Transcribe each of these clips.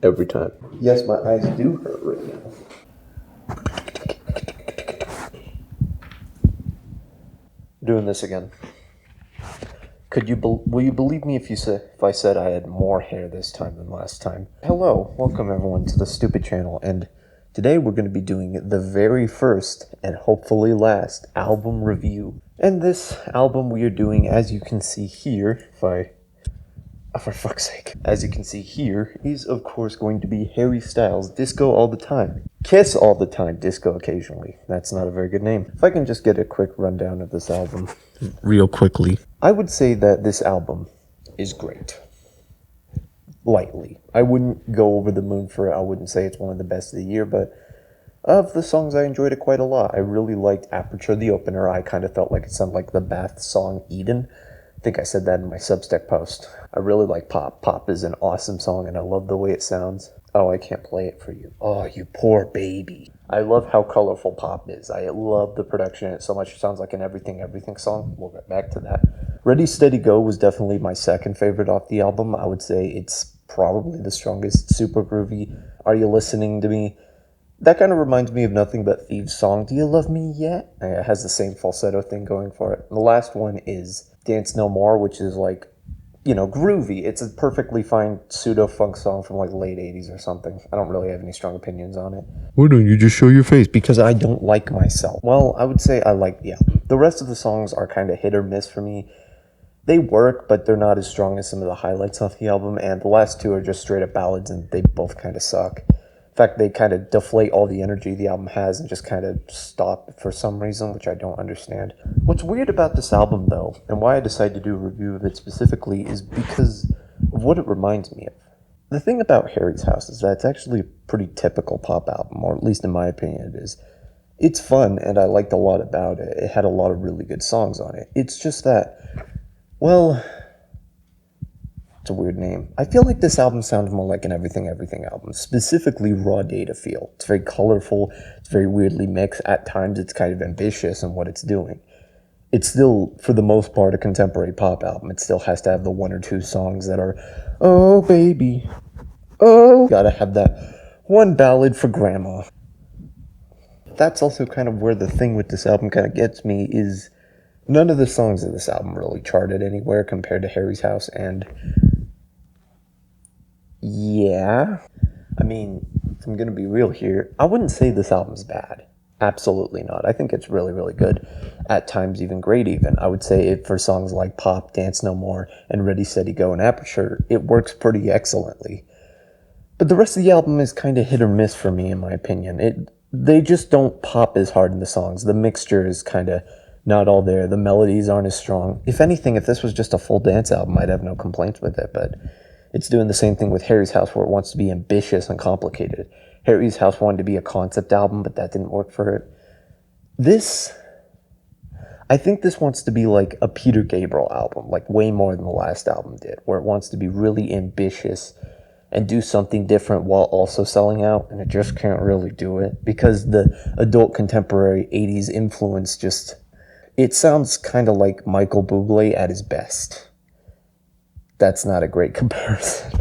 every time. Yes, my eyes do hurt right now. Doing this again. Will you believe me if I said I had more hair this time than last time? Hello, welcome everyone to the stupid channel, and today we're going to be doing the very first and hopefully last album review. And this album we are doing, as you can see here, for fuck's sake, as you can see here, is of course going to be Harry Styles' Disco All the Time. Kiss All the Time, Disco Occasionally. That's not a very good name. If I can just get a quick rundown of this album real quickly. I would say that this album is great. Lightly. I wouldn't go over the moon for it. I wouldn't say it's one of the best of the year, but of the songs I enjoyed it quite a lot. I really liked Aperture, the opener. I kind of felt like it sounded like the Bath song Eden. I think I said that in my Substack post. I really like Pop. Pop is an awesome song, and I love the way it sounds. Oh, I can't play it for you. Oh, you poor baby. I love how colorful Pop is. I love the production in it so much. It sounds like an Everything Everything song. We'll get back to that. Ready, Steady, Go was definitely my second favorite off the album. I would say it's probably the strongest. Super groovy. Are You Listening to Me? That kind of reminds me of Nothing But Thieves' song, Do You Love Me Yet? It has the same falsetto thing going for it. And the last one is Dance No More, which is like, groovy. It's a perfectly fine pseudo-funk song from like the late 80s or something. I don't really have any strong opinions on it. Why don't you just show your face? Because I don't like myself. Well, I would say I like the album. The rest of the songs are kind of hit or miss for me. They work, but they're not as strong as some of the highlights off the album, and the last two are just straight up ballads, and they both kind of suck. In fact, they kind of deflate all the energy the album has and just kind of stop for some reason, which I don't understand. What's weird about this album, though, and why I decided to do a review of it specifically, is because of what it reminds me of. The thing about Harry's House is that it's actually a pretty typical pop album, or at least in my opinion it is. It's fun, and I liked a lot about it. It had a lot of really good songs on it. It's just that, well, it's a weird name. I feel like this album sounds more like an Everything Everything album, specifically Raw Data feel. It's very colorful, it's very weirdly mixed. At times it's kind of ambitious in what it's doing. It's still, for the most part, a contemporary pop album. It still has to have the one or two songs that are, oh baby, oh, gotta have that one ballad for grandma. That's also kind of where the thing with this album kind of gets me is none of the songs of this album really charted anywhere compared to Harry's House, and yeah, I mean, if I'm gonna be real here, I wouldn't say this album's bad. Absolutely not. I think it's really, really good. At times even great even. I would say it for songs like Pop, Dance No More, and Ready, Steady, Go, and Aperture, it works pretty excellently. But the rest of the album is kind of hit or miss for me, in my opinion. They just don't pop as hard in the songs. The mixture is kind of not all there. The melodies aren't as strong. If anything, if this was just a full dance album, I'd have no complaints with it, but it's doing the same thing with Harry's House, where it wants to be ambitious and complicated. Harry's House wanted to be a concept album, but that didn't work for it. I think this wants to be like a Peter Gabriel album, like way more than the last album did, where it wants to be really ambitious and do something different while also selling out, and it just can't really do it because the adult contemporary 80s influence it sounds kind of like Michael Bublé at his best. That's not a great comparison.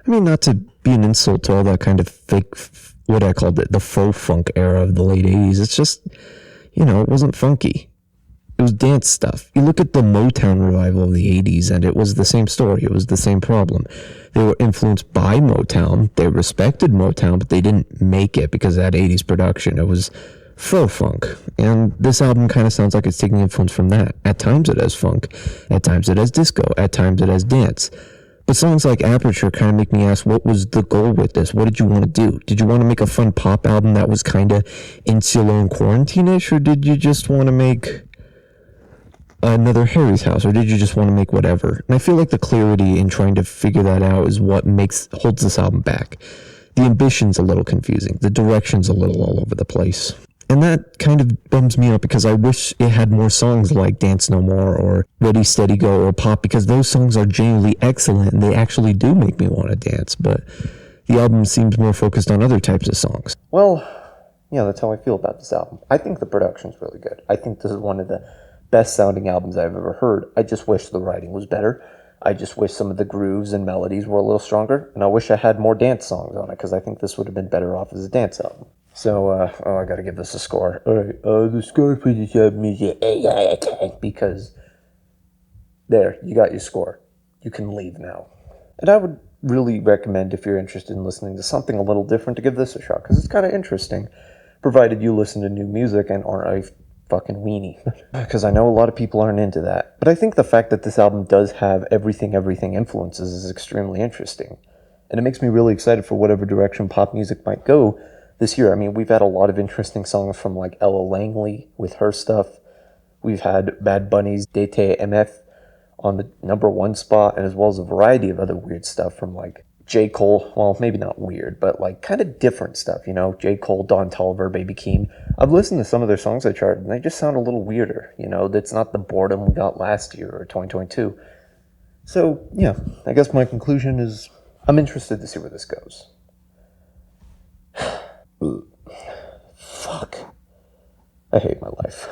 I mean, not to be an insult to all that kind of fake, what I called it, the faux funk era of the late 80s. It's just, it wasn't funky. It was dance stuff. You look at the Motown revival of the 80s, and it was the same story. It was the same problem. They were influenced by Motown. They respected Motown, but they didn't make it because of that 80s production. It was faux funk. And this album kind of sounds like it's taking influence from that. At times it has funk. At times it has disco. At times it has dance. But songs like Aperture kind of make me ask, what was the goal with this? What did you want to do? Did you want to make a fun pop album that was kind of insular and quarantine-ish? Or did you just want to make another Harry's House? Or did you just want to make whatever? And I feel like the clarity in trying to figure that out is what holds this album back. The ambition's a little confusing. The direction's a little all over the place. And that kind of bums me out because I wish it had more songs like Dance No More or Ready, Steady, Go or Pop, because those songs are genuinely excellent and they actually do make me want to dance, but the album seems more focused on other types of songs. Well, that's how I feel about this album. I think the production's really good. I think this is one of the best sounding albums I've ever heard. I just wish the writing was better. I just wish some of the grooves and melodies were a little stronger, and I wish I had more dance songs on it, because I think this would have been better off as a dance album. So, I gotta give this a score. Alright, the score for this album is because there, you got your score. You can leave now. And I would really recommend, if you're interested in listening to something a little different, to give this a shot, because it's kind of interesting, provided you listen to new music and aren't a fucking weenie. Because I know a lot of people aren't into that. But I think the fact that this album does have everything influences is extremely interesting. And it makes me really excited for whatever direction pop music might go this year. I mean, we've had a lot of interesting songs from like Ella Langley with her stuff. We've had Bad Bunny's Dete MF on the #1 spot, and as well as a variety of other weird stuff from like J. Cole. Well, maybe not weird, but like kind of different stuff, you know? J. Cole, Don Toliver, Baby Keem. I've listened to some of their songs I charted, and they just sound a little weirder, you know? That's not the boredom we got last year or 2022. So, yeah, I guess my conclusion is I'm interested to see where this goes. Fuck. I hate my life.